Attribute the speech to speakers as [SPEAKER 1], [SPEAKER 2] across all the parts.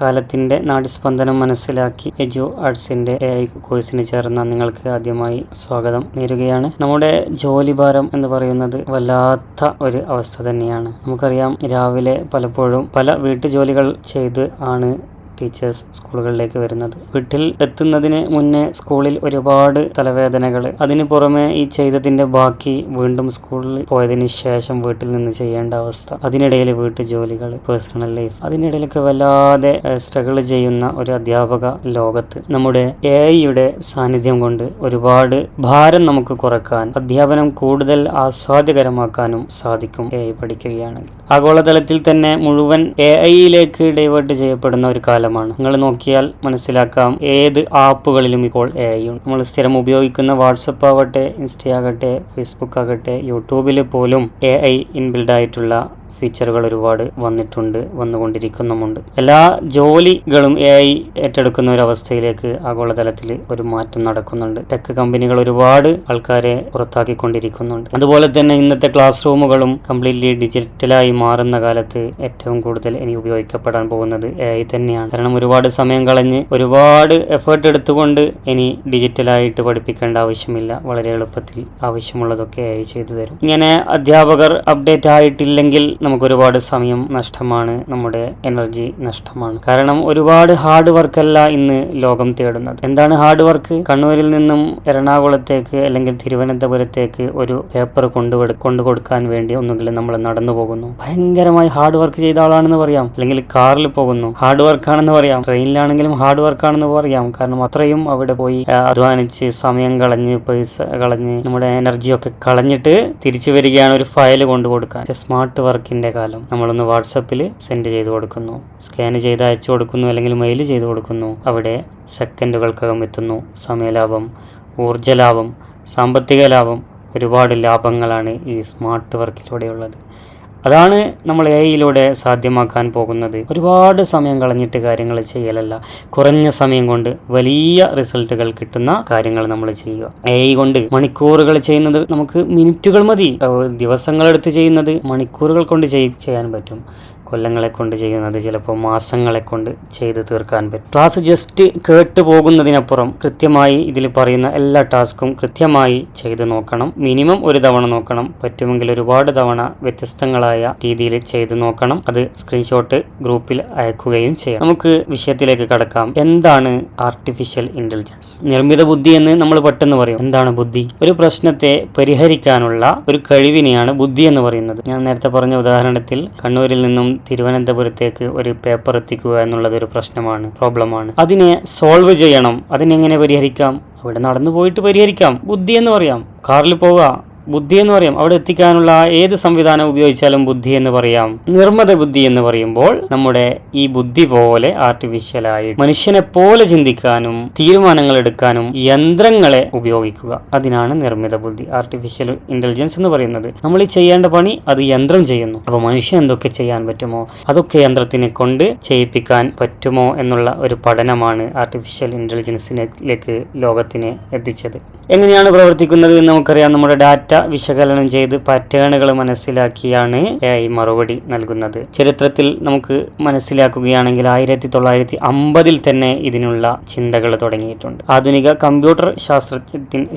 [SPEAKER 1] കാലത്തിൻ്റെ നാടിസ്പന്ദനം മനസ്സിലാക്കി എജു ആർട്സിൻ്റെ AI കോഴ്സിന് ചേർന്ന നിങ്ങൾക്ക് ആദ്യമായി സ്വാഗതം നേരുകയാണ്. നമ്മുടെ ജോലിഭാരം എന്ന് പറയുന്നത് വല്ലാത്ത ഒരു അവസ്ഥ തന്നെയാണ്. നമുക്കറിയാം, രാവിലെ പലപ്പോഴും പല വീട്ടുജോലികൾ ചെയ്ത് ആണ് ടീച്ചേഴ്സ് സ്കൂളുകളിലേക്ക് വരുന്നത്. വീട്ടിൽ എത്തുന്നതിന് മുന്നേ സ്കൂളിൽ ഒരുപാട് തലവേദനകൾ, അതിന് പുറമെ ഈ ചെയ്തതിൻ്റെ ബാക്കി വീണ്ടും സ്കൂളിൽ പോയതിന് ശേഷം വീട്ടിൽ നിന്ന് ചെയ്യേണ്ട അവസ്ഥ, അതിനിടയിൽ വീട്ടുജോലികൾ, പേഴ്സണൽ ലൈഫ്, അതിനിടയിലൊക്കെ വല്ലാതെ സ്ട്രഗിൾ ചെയ്യുന്ന ഒരു അധ്യാപക ലോകത്ത് നമ്മുടെ AI സാന്നിധ്യം കൊണ്ട് ഒരുപാട് ഭാരം നമുക്ക് കുറക്കാൻ, അധ്യാപനം കൂടുതൽ ആസ്വാദ്യകരമാക്കാനും സാധിക്കും AI പഠിക്കുകയാണെങ്കിൽ. ആഗോളതലത്തിൽ തന്നെ മുഴുവൻ AI ഡൈവേർട്ട് ചെയ്യപ്പെടുന്ന ഒരു കാലം. നിങ്ങൾ നോക്കിയാൽ മനസ്സിലാക്കാം, ഏത് ആപ്പുകളിലും ഇപ്പോൾ AI ഉണ്ട്. നമ്മൾ സ്ഥിരം ഉപയോഗിക്കുന്ന വാട്സപ്പ് ആവട്ടെ, ഇൻസ്റ്റ ആകട്ടെ, ഫേസ്ബുക്ക് ആകട്ടെ, യൂട്യൂബിൽ പോലും AI ഇൻബിൽഡ് ആയിട്ടുള്ള ഫീച്ചറുകൾ ഒരുപാട് വന്നുകൊണ്ടിരിക്കുന്നുമുണ്ട്. എല്ലാ ജോലികളും AI ഏറ്റെടുക്കുന്ന ഒരു അവസ്ഥയിലേക്ക് ആഗോളതലത്തിൽ ഒരു മാറ്റം നടക്കുന്നുണ്ട്. ടെക് കമ്പനികൾ ഒരുപാട് ആൾക്കാരെ പുറത്താക്കിക്കൊണ്ടിരിക്കുന്നുണ്ട്. അതുപോലെ തന്നെ ഇന്നത്തെ ക്ലാസ് റൂമുകളും കംപ്ലീറ്റ്ലി ഡിജിറ്റലായി മാറുന്ന കാലത്ത് ഏറ്റവും കൂടുതൽ ഇനി ഉപയോഗിക്കപ്പെടാൻ പോകുന്നത് AI തന്നെയാണ്. കാരണം ഒരുപാട് സമയം കളഞ്ഞ് ഒരുപാട് എഫേർട്ട് എടുത്തുകൊണ്ട് ഇനി ഡിജിറ്റലായിട്ട് പഠിപ്പിക്കേണ്ട ആവശ്യമില്ല. വളരെ എളുപ്പത്തിൽ ആവശ്യമുള്ളതൊക്കെ AI ചെയ്തു തരും. ഇങ്ങനെ അധ്യാപകർ അപ്ഡേറ്റ് ആയിട്ടില്ലെങ്കിൽ നമുക്ക് ഒരുപാട് സമയം നഷ്ടമാണ്, നമ്മുടെ എനർജി നഷ്ടമാണ്. കാരണം ഒരുപാട് ഹാർഡ് വർക്കല്ല ഇന്ന് ലോകം തേടുന്നത്. എന്താണ് ഹാർഡ് വർക്ക്? കണ്ണൂരിൽ നിന്നും എറണാകുളത്തേക്ക് അല്ലെങ്കിൽ തിരുവനന്തപുരത്തേക്ക് ഒരു പേപ്പർ കൊണ്ടു കൊടുക്കാൻ വേണ്ടി ഒന്നുകിൽ നമ്മൾ നടന്നു പോകുന്നു, ഭയങ്കരമായി ഹാർഡ് വർക്ക് ചെയ്ത ആളാണെന്ന് പറയാം. അല്ലെങ്കിൽ കാറിൽ പോകുന്നു, ഹാർഡ് വർക്കാണെന്ന് പറയാം. ട്രെയിനിലാണെങ്കിലും ഹാർഡ് വർക്കാണെന്ന് പറയാം. കാരണം അത്രയും അവിടെ പോയി അധ്വാനിച്ച് സമയം കളഞ്ഞ് പൈസ കളഞ്ഞ് നമ്മുടെ എനർജിയൊക്കെ കളഞ്ഞിട്ട് തിരിച്ചു വരികയാണ് ഒരു ഫയൽ കൊണ്ടു കൊടുക്കാൻ. സ്മാർട്ട് വർക്കിന്റെ കാലം. നമ്മളൊന്ന് വാട്സപ്പിൽ സെൻഡ് ചെയ്ത് കൊടുക്കുന്നു, സ്കാൻ ചെയ്ത് അയച്ചു കൊടുക്കുന്നു, അല്ലെങ്കിൽ മെയിൽ ചെയ്ത് കൊടുക്കുന്നു. അവിടെ സെക്കൻഡുകൾക്കകം എത്തുന്നു. സമയലാഭം, ഊർജ്ജ ലാഭം, സാമ്പത്തിക ലാഭം, ഒരുപാട് ലാഭങ്ങളാണ് ഈ സ്മാർട്ട് വർക്കിലൂടെയുള്ളത്. അതാണ് നമ്മൾ AI സാധ്യമാക്കാൻ പോകുന്നത്. ഒരുപാട് സമയം കളഞ്ഞിട്ട് കാര്യങ്ങൾ ചെയ്യലല്ല, കുറഞ്ഞ സമയം കൊണ്ട് വലിയ റിസൾട്ടുകൾ കിട്ടുന്ന കാര്യങ്ങൾ നമ്മൾ ചെയ്യുക. AI കൊണ്ട് മണിക്കൂറുകൾ ചെയ്യുന്നത് നമുക്ക് മിനിറ്റുകൾ മതി. ദിവസങ്ങളെടുത്ത് ചെയ്യുന്നത് മണിക്കൂറുകൾ കൊണ്ട് ചെയ്യാൻ പറ്റും. കൊല്ലങ്ങളെ കൊണ്ട് ചെയ്യുന്നത് ചിലപ്പോൾ മാസങ്ങളെ കൊണ്ട് ചെയ്ത് തീർക്കാൻ പറ്റും. ക്ലാസ് ജസ്റ്റ് കേട്ട് പോകുന്നതിനപ്പുറം കൃത്യമായി ഇതിൽ പറയുന്ന എല്ലാ ടാസ്കും കൃത്യമായി ചെയ്ത് നോക്കണം. മിനിമം ഒരു തവണ നോക്കണം, പറ്റുമെങ്കിൽ ഒരുപാട് തവണ വ്യത്യസ്തങ്ങളായ രീതിയിൽ ചെയ്ത് നോക്കണം. അത് സ്ക്രീൻഷോട്ട് ഗ്രൂപ്പിൽ അയക്കുകയും ചെയ്യണം. നമുക്ക് വിഷയത്തിലേക്ക് കടക്കാം. എന്താണ് ആർട്ടിഫിഷ്യൽ ഇന്റലിജൻസ്? നിർമ്മിത ബുദ്ധി എന്ന് നമ്മൾ പെട്ടെന്ന് പറയും. എന്താണ് ബുദ്ധി? ഒരു പ്രശ്നത്തെ പരിഹരിക്കാനുള്ള ഒരു കഴിവിനെയാണ് ബുദ്ധി എന്ന് പറയുന്നത്. ഞാൻ നേരത്തെ പറഞ്ഞ ഉദാഹരണത്തിൽ കണ്ണൂരിൽ നിന്നും തിരുവനന്തപുരത്തേക്ക് ഒരു പേപ്പർ എത്തിക്കുക എന്നുള്ളത് ഒരു പ്രശ്നമാണ്, പ്രോബ്ലമാണ്. അതിനെ സോൾവ് ചെയ്യണം. അതിനെങ്ങനെ പരിഹരിക്കാം? അവിടെ നടന്നു പോയിട്ട് പരിഹരിക്കാം, ബുദ്ധി എന്ന് പറയാം. കാറിൽ പോവുക, ബുദ്ധി എന്ന് പറയാം. അവിടെ എത്തിക്കാനുള്ള ഏത് സംവിധാനം ഉപയോഗിച്ചാലും ബുദ്ധി എന്ന് പറയാം. നിർമ്മിത ബുദ്ധി എന്ന് പറയുമ്പോൾ നമ്മുടെ ഈ ബുദ്ധി പോലെ ആർട്ടിഫിഷ്യലായി മനുഷ്യനെ പോലെ ചിന്തിക്കാനും തീരുമാനങ്ങൾ എടുക്കാനും യന്ത്രങ്ങളെ ഉപയോഗിക്കുക, അതിനാണ് നിർമ്മിത ബുദ്ധി, ആർട്ടിഫിഷ്യൽ ഇന്റലിജൻസ് എന്ന് പറയുന്നത്. നമ്മൾ ഈ ചെയ്യേണ്ട പണി അത് യന്ത്രം ചെയ്യുന്നു. അപ്പോൾ മനുഷ്യൻ എന്തൊക്കെ ചെയ്യാൻ പറ്റുമോ അതൊക്കെ യന്ത്രത്തിനെ കൊണ്ട് ചെയ്യിപ്പിക്കാൻ പറ്റുമോ എന്നുള്ള ഒരു പഠനമാണ് ആർട്ടിഫിഷ്യൽ ഇന്റലിജൻസിലേക്ക് ലോകത്തിനെ എത്തിച്ചത്. എങ്ങനെയാണ് പ്രവർത്തിക്കുന്നത് എന്ന് നമുക്കറിയാം. നമ്മുടെ ഡാറ്റ വിശകലനം ചെയ്ത് പാറ്റേണുകൾ മനസ്സിലാക്കിയാണ് AI മറുപടി നൽകുന്നത്. ചരിത്രത്തിൽ നമുക്ക് മനസ്സിലാക്കുകയാണെങ്കിൽ 1950 തന്നെ ഇതിനുള്ള ചിന്തകൾ തുടങ്ങിയിട്ടുണ്ട്. ആധുനിക കമ്പ്യൂട്ടർ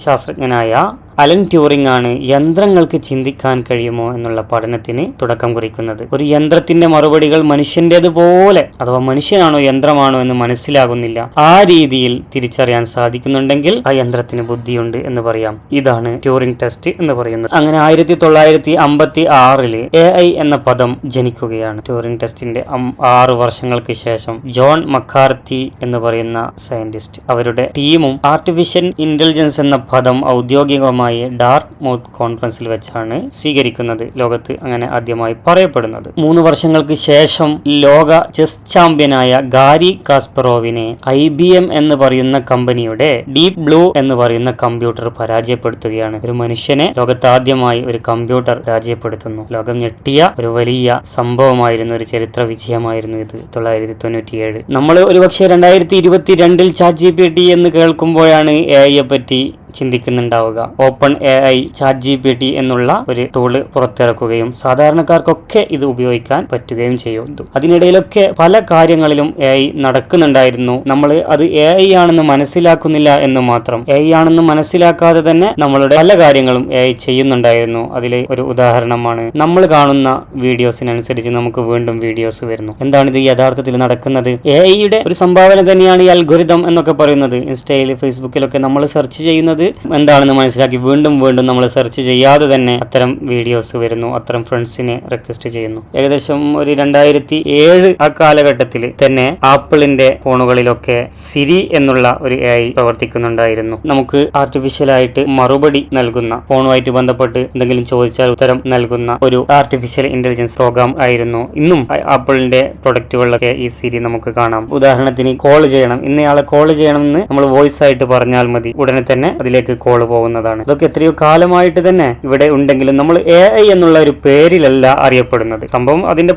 [SPEAKER 1] ശാസ്ത്രജ്ഞനായ അലൻ ട്യൂറിംഗ് ആണ് യന്ത്രങ്ങൾക്ക് ചിന്തിക്കാൻ കഴിയുമോ എന്നുള്ള പഠനത്തിന് തുടക്കം കുറിക്കുന്നത്. ഒരു യന്ത്രത്തിന്റെ മറുപടികൾ മനുഷ്യൻ്റെതുപോലെ, അഥവാ മനുഷ്യനാണോ യന്ത്രമാണോ എന്ന് മനസ്സിലാകുന്നില്ല. ആ രീതിയിൽ തിരിച്ചറിയാൻ സാധിക്കുന്നുണ്ടെങ്കിൽ ആ യന്ത്രത്തിന് ബുദ്ധിയുണ്ട് എന്ന് പറയാം. ഇതാണ് ട്യൂറിംഗ് ടെസ്റ്റ് എന്ന് പറയുന്നത്. അങ്ങനെ 1956 AI എന്ന പദം ജനിക്കുകയാണ്. ട്യൂറിംഗ് ടെസ്റ്റിന്റെ 6 വർഷങ്ങൾക്ക് ശേഷം ജോൺ മക്കാർത്തി എന്ന് പറയുന്ന സയന്റിസ്റ്റ് അവരുടെ ടീമും ആർട്ടിഫിഷ്യൽ ഇന്റലിജൻസ് എന്ന പദം ഔദ്യോഗികമായി ഡാർക്ക് മൗത്ത് കോൺഫറൻസിൽ വെച്ചാണ് സ്വീകരിക്കുന്നത്. ലോകത്ത് അങ്ങനെ ആദ്യമായി പറയപ്പെടുന്നത്. 3 വർഷങ്ങൾക്ക് ശേഷം ലോക ചെസ് ചാമ്പ്യനായ ഗാരി കാസ്പറോവിനെ IBM എന്ന് പറയുന്ന കമ്പനിയുടെ ഡീപ് ബ്ലൂ എന്ന് പറയുന്ന കമ്പ്യൂട്ടർ പരാജയപ്പെടുത്തുകയാണ്. ഒരു മനുഷ്യനെ ലോകത്ത് ആദ്യമായി ഒരു കമ്പ്യൂട്ടർ പരാജയപ്പെടുത്തുന്നു. ലോകം ഞെട്ടിയ ഒരു വലിയ സംഭവമായിരുന്നു, ഒരു ചരിത്ര വിജയമായിരുന്നു ഇത്. 1997 നമ്മൾ ഒരുപക്ഷെ 2022 ChatGPT എന്ന് കേൾക്കുമ്പോഴാണ് AI പറ്റി ചിന്തിക്കുന്നുണ്ടാവുക. ഓപ്പൺ AI ChatGPT എന്നുള്ള ഒരു ടൂള് പുറത്തിറക്കുകയും സാധാരണക്കാർക്കൊക്കെ ഇത് ഉപയോഗിക്കാൻ പറ്റുകയും ചെയ്തു. അതിനിടയിലൊക്കെ പല കാര്യങ്ങളിലും AI നടക്കുന്നുണ്ടായിരുന്നു. നമ്മൾ അത് AI ആണെന്ന് മനസ്സിലാക്കുന്നില്ല എന്ന് മാത്രം. AI ആണെന്ന് മനസ്സിലാക്കാതെ തന്നെ നമ്മളുടെ പല കാര്യങ്ങളും AI ചെയ്യുന്നുണ്ടായിരുന്നു. അതിൽ ഒരു ഉദാഹരണമാണ് നമ്മൾ കാണുന്ന വീഡിയോസിനനുസരിച്ച് നമുക്ക് വീണ്ടും വീഡിയോസ് വരുന്നു. എന്താണിത് യഥാർത്ഥത്തിൽ നടക്കുന്നത്? AI-യുടെ ഒരു സംഭാവന തന്നെയാണ് ഈ അൽഗോരിതം എന്നൊക്കെ പറയുന്നത്. ഇൻസ്റ്റയിൽ ഫേസ്ബുക്കിലൊക്കെ നമ്മൾ സെർച്ച് ചെയ്യുന്നത് എന്താണെന്ന് മനസ്സിലാക്കി വീണ്ടും വീണ്ടും നമ്മൾ സെർച്ച് ചെയ്യാതെ തന്നെ അത്തരം വീഡിയോസ് വരുന്നു, അത്തരം ഫ്രണ്ട്സിനെ റിക്വസ്റ്റ് ചെയ്യുന്നു. ഏകദേശം ഒരു 2007 ആ കാലഘട്ടത്തിൽ തന്നെ ആപ്പിളിന്റെ ഫോണുകളിലൊക്കെ സിരി എന്നുള്ള ഒരു AI പ്രവർത്തിക്കുന്നുണ്ടായിരുന്നു. നമുക്ക് ആർട്ടിഫിഷ്യലായിട്ട് മറുപടി നൽകുന്ന, ഫോണുമായിട്ട് ബന്ധപ്പെട്ട് എന്തെങ്കിലും ചോദിച്ചാൽ ഉത്തരം നൽകുന്ന ഒരു ആർട്ടിഫിഷ്യൽ ഇന്റലിജൻസ് പ്രോഗ്രാം ആയിരുന്നു. ഇന്നും ആപ്പിളിന്റെ പ്രൊഡക്റ്റുകളിലൊക്കെ ഈ സിരി നമുക്ക് കാണാം. ഉദാഹരണത്തിന് കോൾ ചെയ്യണം, ഇന്നയാളെ കോൾ ചെയ്യണമെന്ന് നമ്മൾ വോയിസ് ആയിട്ട് പറഞ്ഞാൽ മതി, ഉടനെ തന്നെ അതിലേക്ക് കോൾ പോകുന്നതാണ്. ഇതൊക്കെ എത്രയോ കാലമായിട്ട് തന്നെ ഇവിടെ ഉണ്ടെങ്കിലും നമ്മൾ AI എന്നുള്ള ഒരു പേരിലല്ല അറിയപ്പെടുന്നത്. സംഭവം അതിന്റെ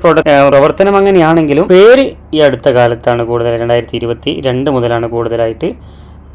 [SPEAKER 1] പ്രവർത്തനം അങ്ങനെയാണെങ്കിലും പേര് ഈ അടുത്ത കാലത്താണ് കൂടുതൽ, 2022 മുതലാണ് കൂടുതലായിട്ട്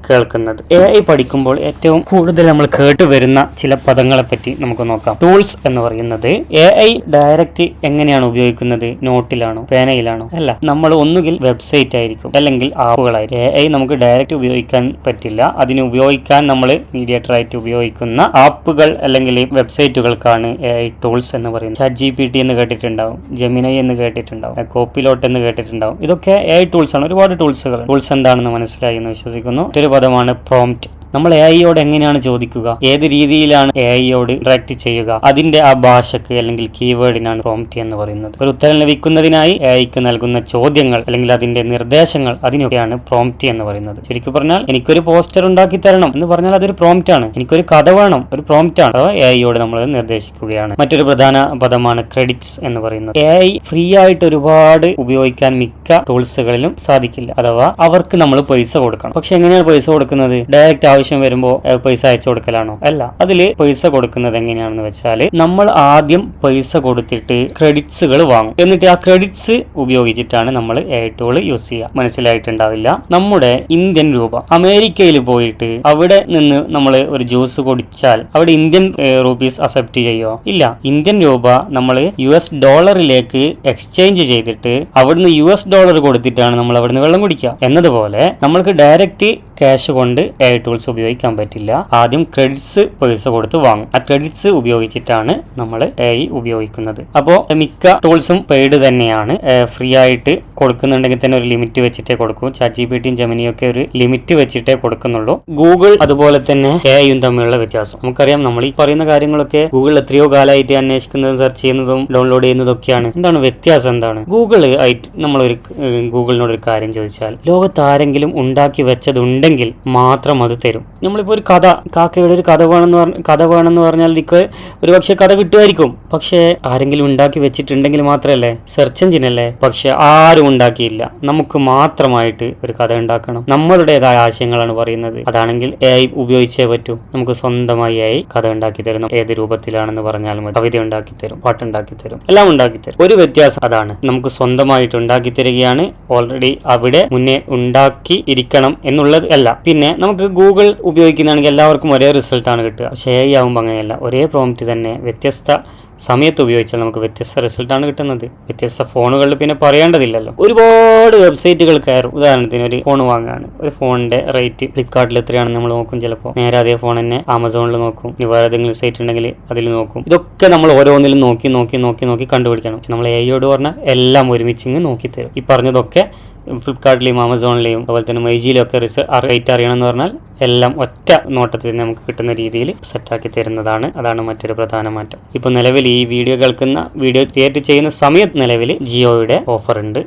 [SPEAKER 1] കേൾക്കുന്നത്. AI പഠിക്കുമ്പോൾ ഏറ്റവും കൂടുതൽ നമ്മൾ കേട്ടുവരുന്ന ചില പദങ്ങളെ പറ്റി നമുക്ക് നോക്കാം. ടൂൾസ് എന്ന് പറയുന്നത് AI ഡയറക്റ്റ് എങ്ങനെയാണ് ഉപയോഗിക്കുന്നത്? നോട്ടിലാണോ, പേനയിലാണോ? അല്ല, നമ്മൾ ഒന്നുകിൽ വെബ്സൈറ്റ് ആയിരിക്കും അല്ലെങ്കിൽ ആപ്പുകളായിരിക്കും. AI നമുക്ക് ഡയറക്റ്റ് ഉപയോഗിക്കാൻ പറ്റില്ല. അതിന് ഉപയോഗിക്കാൻ നമ്മൾ മീഡിയേറ്റർ ആയിട്ട് ഉപയോഗിക്കുന്ന ആപ്പുകൾ അല്ലെങ്കിൽ വെബ്സൈറ്റുകൾക്കാണ് AI ടൂൾസ് എന്ന് പറയുന്നത്. ChatGPT എന്ന് കേട്ടിട്ടുണ്ടാവും, ജെമിനി എന്ന് കേട്ടിട്ടുണ്ടാവും, കോപ്പിലോട്ട് എന്ന് കേട്ടിട്ടുണ്ടാവും. ഇതൊക്കെ AI ടൂൾസ് ആണ്. ഒരുപാട് ടൂൾസുകൾ. ടൂൾസ് എന്താണെന്ന് മനസ്സിലായി എന്ന് വിശ്വസിക്കുന്നു. മറ്റൊരു പദമാണ് പ്രോംപ്റ്റ്. നമ്മൾ AI-യോട് എങ്ങനെയാണ് ചോദിക്കുക, ഏത് രീതിയിലാണ് AI-യോട് ഇന്ററാക്ട് ചെയ്യുക, അതിന്റെ ആ ഭാഷക്ക് അല്ലെങ്കിൽ കീവേഡിനാണ് പ്രോംപ്റ്റ് എന്ന് പറയുന്നത്. ഒരു ഉത്തരം ലഭിക്കുന്നതിനായി AI-ക്ക് നൽകുന്ന ചോദ്യങ്ങൾ അല്ലെങ്കിൽ അതിന്റെ നിർദ്ദേശങ്ങൾ, അതിനൊക്കെയാണ് പ്രോംപ്റ്റ് എന്ന് പറയുന്നത്. ശരിക്കും പറഞ്ഞാൽ എനിക്കൊരു പോസ്റ്റർ ഉണ്ടാക്കി തരണം എന്ന് പറഞ്ഞാൽ അതൊരു പ്രോംപ്റ്റ് ആണ്. എനിക്കൊരു കഥ വേണം, ഒരു പ്രോംപ്റ്റ് ആണ്. AI-യോട് നമ്മൾ നിർദ്ദേശിക്കുകയാണ്. മറ്റൊരു പ്രധാന പദമാണ് ക്രെഡിറ്റ്സ് എന്ന് പറയുന്നത്. AI ഫ്രീ ആയിട്ട് ഒരുപാട് ഉപയോഗിക്കാൻ മിക്ക ടൂൾസുകളിലും സാധിക്കില്ല. അഥവാ അവർക്ക് നമ്മൾ പൈസ കൊടുക്കണം. പക്ഷെ എങ്ങനെയാണ് പൈസ കൊടുക്കുന്നത്? ഡയറക്റ്റ് ആവശ്യം വരുമ്പോൾ പൈസ അയച്ചു കൊടുക്കലാണോ? അല്ല. അതില് പൈസ കൊടുക്കുന്നത് എങ്ങനെയാണെന്ന് വെച്ചാൽ നമ്മൾ ആദ്യം പൈസ കൊടുത്തിട്ട് ക്രെഡിറ്റ്സുകൾ വാങ്ങും. എന്നിട്ട് ആ ക്രെഡിറ്റ്സ് ഉപയോഗിച്ചിട്ടാണ് നമ്മൾ AI ടൂൾ യൂസ് ചെയ്യുക. മനസ്സിലായിട്ടുണ്ടാവില്ല. നമ്മുടെ ഇന്ത്യൻ രൂപ അമേരിക്കയിൽ പോയിട്ട് അവിടെ നിന്ന് നമ്മൾ ഒരു ജ്യൂസ് കുടിച്ചാൽ അവിടെ ഇന്ത്യൻ റുപ്പീസ് അക്സെപ്റ്റ് ചെയ്യുമോ? ഇല്ല. ഇന്ത്യൻ രൂപ നമ്മൾ US ഡോളറിലേക്ക് എക്സ്ചേഞ്ച് ചെയ്തിട്ട് അവിടുന്ന് US ഡോളർ കൊടുത്തിട്ടാണ് നമ്മൾ അവിടുന്ന് വെള്ളം കുടിക്കുക. എന്നതുപോലെ നമ്മൾക്ക് ഡയറക്റ്റ് ക്യാഷ് കൊണ്ട് AI ടൂൾസ് ഉപയോഗിക്കാൻ പറ്റില്ല. ആദ്യം ക്രെഡിറ്റ്സ് പൈസ കൊടുത്ത് വാങ്ങും. ആ ക്രെഡിറ്റ്സ് ഉപയോഗിച്ചിട്ടാണ് നമ്മൾ AI ഉപയോഗിക്കുന്നത്. അപ്പോൾ മിക്ക ടൂൾസും പെയ്ഡ് തന്നെയാണ്. ഫ്രീ ആയിട്ട് കൊടുക്കുന്നുണ്ടെങ്കിൽ തന്നെ ഒരു ലിമിറ്റ് വെച്ചിട്ടേ കൊടുക്കൂ. ChatGPTയും ജെമിനിയും ഒക്കെ ഒരു ലിമിറ്റ് വെച്ചിട്ടേ കൊടുക്കുന്നുള്ളൂ. ഗൂഗിൾ അതുപോലെ തന്നെ AI-യും തമ്മിലുള്ള വ്യത്യാസം നമുക്കറിയാം. നമ്മൾ ഈ പറയുന്ന കാര്യങ്ങളൊക്കെ ഗൂഗിൾ എത്രയോ കാലമായിട്ട് അന്വേഷിക്കുന്നതും സെർച്ച് ചെയ്യുന്നതും ഡൗൺലോഡ് ചെയ്യുന്നതും ഒക്കെയാണ്. എന്താണ് വ്യത്യാസം? എന്താണ് ഗൂഗിൾ ആയിട്ട് നമ്മളൊരു ഗൂഗിളിനോട് ഒരു കാര്യം ചോദിച്ചാൽ ലോകത്ത് ആരെങ്കിലും ഉണ്ടാക്കി വെച്ചതുണ്ടെങ്കിൽ മാത്രം അത് തരും. നമ്മളിപ്പോൾ ഒരു കഥ, കാക്കയുടെ ഒരു കഥ വേണമെന്ന് പറഞ്ഞാൽ എനിക്ക് ഒരു പക്ഷേ കഥ കിട്ടുമായിരിക്കും. പക്ഷേ ആരെങ്കിലും ഉണ്ടാക്കി വെച്ചിട്ടുണ്ടെങ്കിൽ മാത്രമല്ലേ, സെർച്ച് എഞ്ചിൻ അല്ലേ. പക്ഷെ ആരും ഉണ്ടാക്കിയില്ല. നമുക്ക് മാത്രമായിട്ട് ഒരു കഥ ഉണ്ടാക്കണം. നമ്മളുടേതായ ആശയങ്ങളാണ് പറയുന്നത്. അതാണെങ്കിൽ AI ഉപയോഗിച്ചേ പറ്റൂ. നമുക്ക് സ്വന്തമായി AI കഥ ഉണ്ടാക്കി തരും. ഏത് രൂപത്തിലാണെന്ന് പറഞ്ഞാൽ മതി. കവിത ഉണ്ടാക്കി തരും, പാട്ടുണ്ടാക്കി തരും, എല്ലാം ഉണ്ടാക്കി തരും. ഒരു വ്യത്യാസം അതാണ്, നമുക്ക് സ്വന്തമായിട്ട് ഉണ്ടാക്കി തരികയാണ്. ഓൾറെഡി അവിടെ മുന്നേ ഉണ്ടാക്കി ഇരിക്കണം എന്നുള്ളത് അല്ല. പിന്നെ നമുക്ക് ഗൂഗിൾ ഉപയോഗിക്കുന്നതാണെങ്കിൽ എല്ലാവർക്കും ഒരേ റിസൾട്ടാണ് കിട്ടുക. പക്ഷേ AI ആകുമ്പോൾ അങ്ങനെയല്ല. ഒരേ പ്രോംപ്റ്റ് തന്നെ വ്യത്യസ്ത സമയത്ത് ഉപയോഗിച്ചാൽ നമുക്ക് വ്യത്യസ്ത റിസൾട്ടാണ് കിട്ടുന്നത്. വ്യത്യസ്ത ഫോണുകളിൽ പിന്നെ പറയേണ്ടതില്ലല്ലോ. ഒരുപാട് വെബ്സൈറ്റുകൾ കയറും. ഉദാഹരണത്തിന് ഒരു ഫോൺ വാങ്ങാണ്. ഒരു ഫോണിന്റെ റേറ്റ് ഫ്ലിപ്കാർട്ടിൽ എത്രയാണെന്ന് നമ്മൾ നോക്കും. ചിലപ്പോൾ നേരെ അതേ ഫോൺ തന്നെ ആമസോണിൽ നോക്കും. ഇനി വേറെ ഏതെങ്കിലും സൈറ്റ് ഉണ്ടെങ്കിൽ അതിൽ നോക്കും. ഇതൊക്കെ നമ്മൾ ഓരോന്നിലും നോക്കി കണ്ടുപിടിക്കണം. പക്ഷെ നമ്മൾ AI-യോട് പറഞ്ഞാൽ എല്ലാം ഒരുമിച്ച് നോക്കി തരും. ഈ പറഞ്ഞതൊക്കെ ഫ്ലിപ്കാർട്ടിലെയും ആമസോണിലെയും അതുപോലെ തന്നെ മൈജിയിലും ഒക്കെ റേറ്റ് അറിയണമെന്ന് പറഞ്ഞാൽ എല്ലാം ഒറ്റ നോട്ടത്തിൽ തന്നെ നമുക്ക് കിട്ടുന്ന രീതിയിൽ സെറ്റാക്കി തരുന്നതാണ്. അതാണ് മറ്റൊരു പ്രധാന മാറ്റം. ഇപ്പോൾ നിലവിൽ ഈ വീഡിയോ ക്രിയേറ്റ് ചെയ്യുന്ന സമയത്ത് നിലവിൽ ജിയോയുടെ ഓഫർ ഉണ്ട്.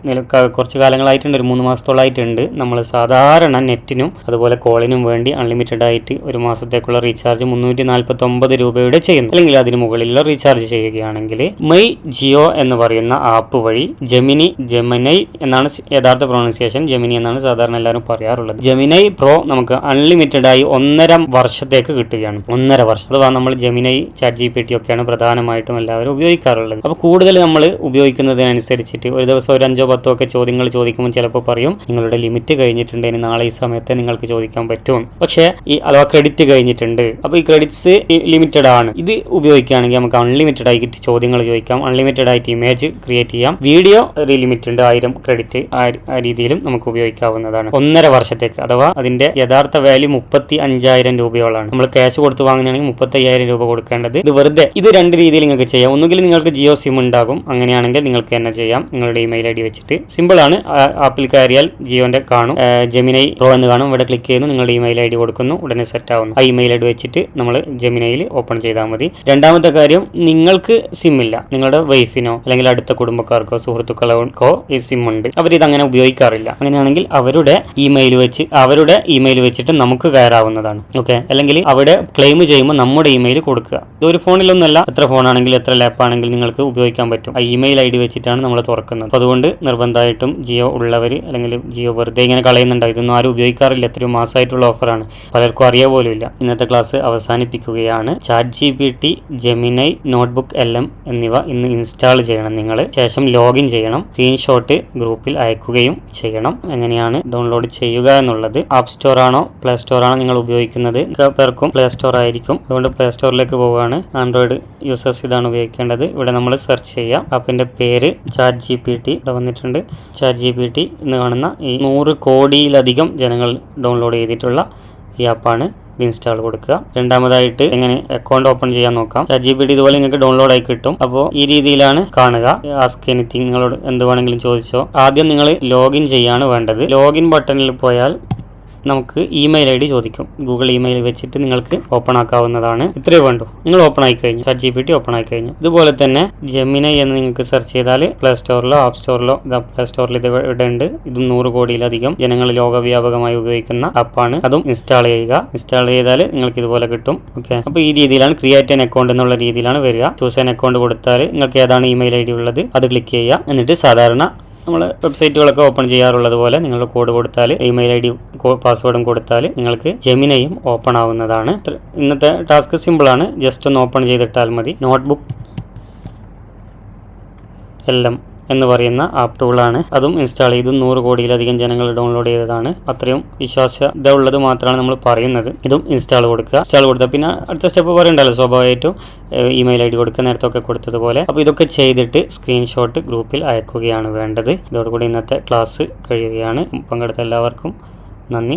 [SPEAKER 1] കുറച്ച് കാലങ്ങളായിട്ടുണ്ട്, ഒരു 3 മാസത്തോളമായിട്ടുണ്ട്. നമ്മൾ സാധാരണ നെറ്റിനും അതുപോലെ കോളിനും വേണ്ടി അൺലിമിറ്റഡ് ആയിട്ട് ഒരു മാസത്തേക്കുള്ള റീചാർജ് 349 രൂപയുടെ ചെയ്യുന്നു. അല്ലെങ്കിൽ അതിന് മുകളിലുള്ള റീചാർജ് ചെയ്യുകയാണെങ്കിൽ മൈ ജിയോ എന്ന് പറയുന്ന ആപ്പ് വഴി ജെമിനി എന്നാണ് യഥാർത്ഥ പ്രൊണൗൺസിയേഷൻ ജെമിനി എന്നാണ് സാധാരണ എല്ലാവരും പറയാറുള്ളത്. ജെമിനി പ്രോ നമുക്ക് അൺലിമിറ്റഡ് ആയി 1.5 വർഷത്തേക്ക് കിട്ടുകയാണ്. 1.5 വർഷം. അഥവാ നമ്മൾ ജെമിനി, ചാറ്റ് GPT ഒക്കെയാണ് പ്രധാനമായിട്ടും എല്ലാവരും ഉപയോഗിക്കാറുള്ളത്. അപ്പോൾ കൂടുതൽ നമ്മൾ ഉപയോഗിക്കുന്നതിനനുസരിച്ചിട്ട് ഒരു ദിവസം ഒരു 5-10 ഒക്കെ ചോദ്യങ്ങൾ ചോദിക്കുമ്പോൾ ചിലപ്പോൾ പറയും നിങ്ങളുടെ ലിമിറ്റ് കഴിഞ്ഞിട്ടുണ്ട്, ഇനി നാളെ ഈ സമയത്ത് നിങ്ങൾക്ക് ചോദിക്കാൻ പറ്റും. പക്ഷേ അഥവാ ക്രെഡിറ്റ് കഴിഞ്ഞിട്ടുണ്ട്, അപ്പോൾ ഈ ക്രെഡിറ്റ്സ് ലിമിറ്റഡ് ആണ്. ഇത് ഉപയോഗിക്കുകയാണെങ്കിൽ നമുക്ക് അൺലിമിറ്റഡ് ആയിട്ട് ചോദ്യങ്ങൾ ചോദിക്കാം, അൺലിമിറ്റഡ് ആയിട്ട് ഇമേജ് ക്രിയേറ്റ് ചെയ്യാം. വീഡിയോ ഒരു ലിമിറ്റ് ഉണ്ട്, 1000 ക്രെഡിറ്റ്. ആ രീതിയിലും നമുക്ക് ഉപയോഗിക്കാവുന്നതാണ്. 1.5 വർഷത്തേക്ക്. അഥവാ അതിന്റെ യഥാർത്ഥ വാല്യൂ 35,000 രൂപയോളാണ്. നമ്മൾ ക്യാഷ് കൊടുത്ത് വാങ്ങുകയാണെങ്കിൽ 35,000 രൂപ കൊടുക്കേണ്ടത്. ഇത് വെറുതെ. ഇത് 2 രീതിയിൽ നിങ്ങൾക്ക് ചെയ്യാം. ഒന്നുകിൽ നിങ്ങൾക്ക് ജിയോ സിം ഉണ്ടാകും, അങ്ങനെയാണെങ്കിൽ നിങ്ങൾക്ക് തന്നെ ചെയ്യാം. നിങ്ങളുടെ ഇമെയിൽ ID വെച്ചിട്ട് സിമ്പിൾ ആണ്. ആപ്പിൽ കയറിയാൽ ജിയോന്റെ കാണും, ജെമിനി പ്രോ എന്ന് കാണും. ഇവിടെ ക്ലിക്ക് ചെയ്യുന്നു, നിങ്ങളുടെ ഇമെയിൽ ID കൊടുക്കുന്നു, ഉടനെ സെറ്റ് ആവുന്നു. ആ ഇമെയിൽ ID വെച്ചിട്ട് നമ്മൾ ജെമിനിയിൽ ഓപ്പൺ ചെയ്താൽ മതി. രണ്ടാമത്തെ കാര്യം, നിങ്ങൾക്ക് സിം ഇല്ല, നിങ്ങളുടെ വൈഫിനോ അല്ലെങ്കിൽ അടുത്ത കുടുംബക്കാർക്കോ സുഹൃത്തുക്കൾക്കോ ഈ സിം ഉണ്ട്, അവരിത് അങ്ങനെ ഉപയോഗിക്കാറില്ല. അങ്ങനെയാണെങ്കിൽ അവരുടെ ഇമെയിൽ വെച്ചിട്ട് നമുക്ക് കയറാവുന്നതാണ്. ഓക്കെ. അല്ലെങ്കിൽ അവിടെ ക്ലെയിം ചെയ്യുമ്പോൾ നമ്മുടെ ഇമെയിൽ കൊടുക്കുക. ഇതൊരു ഫോണിലൊന്നല്ല, എത്ര ഫോണാണെങ്കിലും എത്ര ലാപ്പ് ആണെങ്കിലും നിങ്ങൾക്ക് ഉപയോഗിക്കാൻ പറ്റും. ആ ഇമെയിൽ ID വെച്ചിട്ടാണ് നമ്മൾ തുറക്കുന്നത്. അപ്പോൾ അതുകൊണ്ട് നിർബന്ധമായിട്ടും ജിയോ ഉള്ളവർ, അല്ലെങ്കിൽ ജിയോ വെറുതെ ഇങ്ങനെ കളയുന്നുണ്ടോ, ഇതൊന്നും ആരും ഉപയോഗിക്കാറില്ല. എത്രയോ മാസമായിട്ടുള്ള ഓഫറാണ്, പലർക്കും അറിയാൻ പോലും ഇല്ല. ഇന്നത്തെ ക്ലാസ് അവസാനിപ്പിക്കുകയാണ്. Chat GPT, Gemini, notebook LM എന്നിവ ഇന്ന് ഇൻസ്റ്റാൾ ചെയ്യണം നിങ്ങൾ. ശേഷം ലോഗിൻ ചെയ്യണം. സ്ക്രീൻഷോട്ട് ഗ്രൂപ്പിൽ അയക്കുകയും ചെയ്യണം. എങ്ങനെയാണ് ഡൗൺലോഡ് ചെയ്യുക എന്നുള്ളത്, ആപ്പ് സ്റ്റോർ ആണോ പ്ലേ സ്റ്റോർ ആണോ നിങ്ങൾ ഉപയോഗിക്കുന്നത്? പേർക്കും പ്ലേ സ്റ്റോർ ആയിരിക്കും. അതുകൊണ്ട് പ്ലേ സ്റ്റോറിലേക്ക് പോവുകയാണ്. ആൻഡ്രോയിഡ് യൂസേഴ്സ് ഇതാണ് ഉപയോഗിക്കേണ്ടത്. ഇവിടെ നമ്മൾ സെർച്ച് ചെയ്യാം. ആപ്പിന്റെ പേര് ചാറ്റ് GPT ഇവിടെ വന്നിട്ടുണ്ട്. ചാറ്റ് GPT എന്ന് കാണുന്ന ഈ 100 കോടിയിലധികം ജനങ്ങൾ ഡൗൺലോഡ് ചെയ്തിട്ടുള്ള ഈ ആപ്പാണ്. ഇത് ഇൻസ്റ്റാൾ കൊടുക്കുക. രണ്ടാമതായിട്ട് എങ്ങനെ അക്കൗണ്ട് ഓപ്പൺ ചെയ്യാൻ നോക്കാം. ചാറ്റ് GPT ഇതുപോലെ നിങ്ങൾക്ക് ഡൗൺലോഡ് ആയി കിട്ടും. അപ്പോൾ ഈ രീതിയിലാണ് കാണുക. ആസ്ക് എനിത്തിങ്, നിങ്ങളോട് എന്ത് വേണമെങ്കിലും ചോദിച്ചോ. ആദ്യം നിങ്ങൾ ലോഗിൻ ചെയ്യാണ് വേണ്ടത്. ലോഗിൻ ബട്ടണിൽ പോയാൽ നമുക്ക് ഇമെയിൽ ID ചോദിക്കും. ഗൂഗിൾ ഇമെയിൽ വെച്ചിട്ട് നിങ്ങൾക്ക് ഓപ്പൺ ആക്കാവുന്നതാണ്. ഇത്രയേ വേണ്ടൂ. നിങ്ങൾ ഓപ്പൺ ആയി കഴിഞ്ഞു, ചാറ്റ് GPT ഓപ്പൺ ആയി കഴിഞ്ഞു. ഇതുപോലെ തന്നെ ജെമിനി എന്ന് നിങ്ങൾക്ക് സെർച്ച് ചെയ്താൽ പ്ലേ സ്റ്റോറിലോ ആപ്പ് സ്റ്റോറിലോ, പ്ലേ സ്റ്റോറിൽ ഇത് ഇവിടെ ഉണ്ട്. ഇതും 100 കോടിയിലധികം ജനങ്ങൾ ലോകവ്യാപകമായി ഉപയോഗിക്കുന്ന ആപ്പാണ്. അതും ഇൻസ്റ്റാൾ ചെയ്യുക. ഇൻസ്റ്റാൾ ചെയ്താൽ നിങ്ങൾക്ക് ഇതുപോലെ കിട്ടും. ഓക്കെ. അപ്പോൾ ഈ രീതിയിലാണ് ക്രിയേറ്റ് ആൻ അക്കൗണ്ട് എന്നുള്ള രീതിയിലാണ് വരിക. ചൂസ് ആൻ അക്കൗണ്ട് കൊടുത്താൽ നിങ്ങൾക്ക് ഏതാണ് ഇമെയിൽ ID ഉള്ളത് അത് ക്ലിക്ക് ചെയ്യുക. എന്നിട്ട് സാധാരണ നമ്മൾ വെബ്സൈറ്റുകളൊക്കെ ഓപ്പൺ ചെയ്യാറുള്ളത് പോലെ നിങ്ങളുടെ കോഡ് കൊടുത്താൽ, ഇമെയിൽ ID പാസ്വേഡും കൊടുത്താൽ നിങ്ങൾക്ക് ജെമിനിയും ഓപ്പൺ ആവുന്നതാണ്. ഇന്നത്തെ ടാസ്ക് സിമ്പിളാണ്. ജസ്റ്റ് ഒന്ന് ഓപ്പൺ ചെയ്തിട്ടാൽ മതി. നോട്ട്ബുക്ക് LM എന്ന് പറയുന്ന ആപ്പ് ടൂളാണ്. അതും ഇൻസ്റ്റാൾ ചെയ്തു. 100 കോടിയിലധികം ജനങ്ങൾ ഡൗൺലോഡ് ചെയ്തതാണ്. അത്രയും വിശ്വാസ്യത ഉള്ളത് മാത്രമാണ് നമ്മൾ പറയുന്നത്. ഇതും ഇൻസ്റ്റാൾ കൊടുക്കുക. ഇൻസ്റ്റാൾ കൊടുത്താൽ പിന്നെ അടുത്ത സ്റ്റെപ്പ് പറയണ്ടല്ലോ, സ്വാഭാവികമായിട്ടും ഇമെയിൽ ID കൊടുക്കുക, നേരത്തെ കൊടുത്തതുപോലെ. അപ്പോൾ ഇതൊക്കെ ചെയ്തിട്ട് സ്ക്രീൻഷോട്ട് ഗ്രൂപ്പിൽ അയക്കുകയാണ് വേണ്ടത്. ഇതോടുകൂടി ഇന്നത്തെ ക്ലാസ് കഴിയുകയാണ്. പങ്കെടുത്ത എല്ലാവർക്കും നന്ദി.